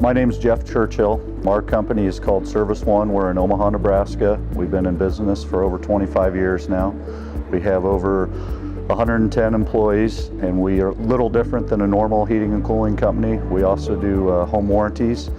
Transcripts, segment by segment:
My name's Jeff Churchill. Our company is called Service One. We're in Omaha, Nebraska. We've been in business for over 25 years now. We have over 110 employees, and we are a little different than a normal heating and cooling company. We also do home warranties,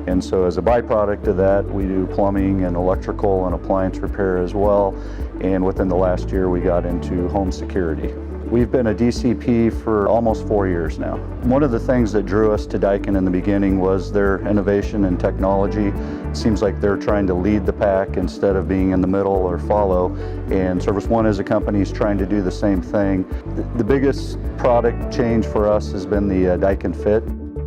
and so as a byproduct of that, we do plumbing and electrical and appliance repair as well. And within the last year, we got into home security. We've been a DCP for almost 4 years now. One of the things that drew us to Daikin in the beginning was their innovation and technology. It seems like they're trying to lead the pack instead of being in the middle or follow. And Service One as a company is trying to do the same thing. The biggest product change for us has been the Daikin Fit.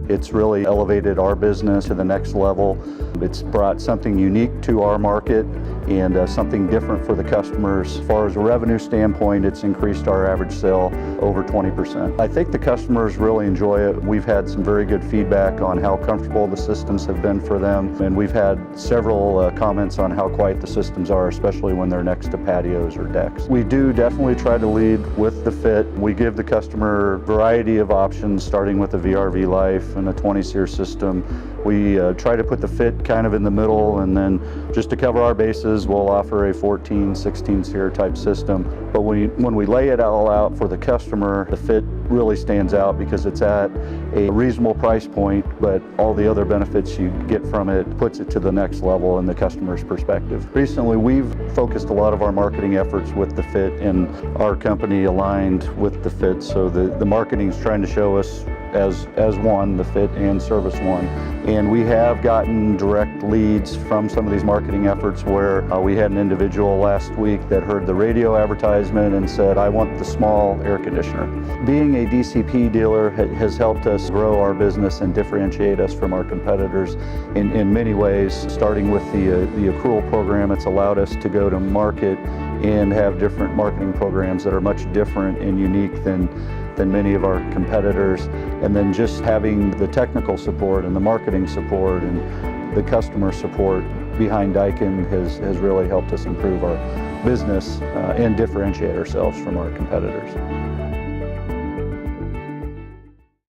It's really elevated our business to the next level. It's brought something unique to our market and something different for the customers. As far as a revenue standpoint, it's increased our average sale over 20%. I think the customers really enjoy it. We've had some very good feedback on how comfortable the systems have been for them, and we've had several comments on how quiet the systems are, especially when they're next to patios or decks. We do definitely try to lead with the Fit. We give the customer a variety of options, starting with the VRV Life and a 20-SEER system. We try to put the Fit kind of in the middle, and then just to cover our bases, we'll offer a 14, 16-SEER type system. But when we lay it all out for the customer, the Fit really stands out because it's at a reasonable price point, but all the other benefits you get from it puts it to the next level in the customer's perspective. Recently, we've focused a lot of our marketing efforts with the Fit, and our company aligned with the Fit. So the marketing is trying to show us as one, the Fit and Service One. And we have gotten direct leads from some of these marketing efforts where we had an individual last week that heard the radio advertisement and said, "I want the small air conditioner." Being a DCP dealer has helped us grow our business and differentiate us from our competitors in many ways. Starting with the accrual program, it's allowed us to go to market and have different marketing programs that are much different and unique than many of our competitors. And then just having the technical support and the marketing support and the customer support behind Daikin has really helped us improve our business and differentiate ourselves from our competitors.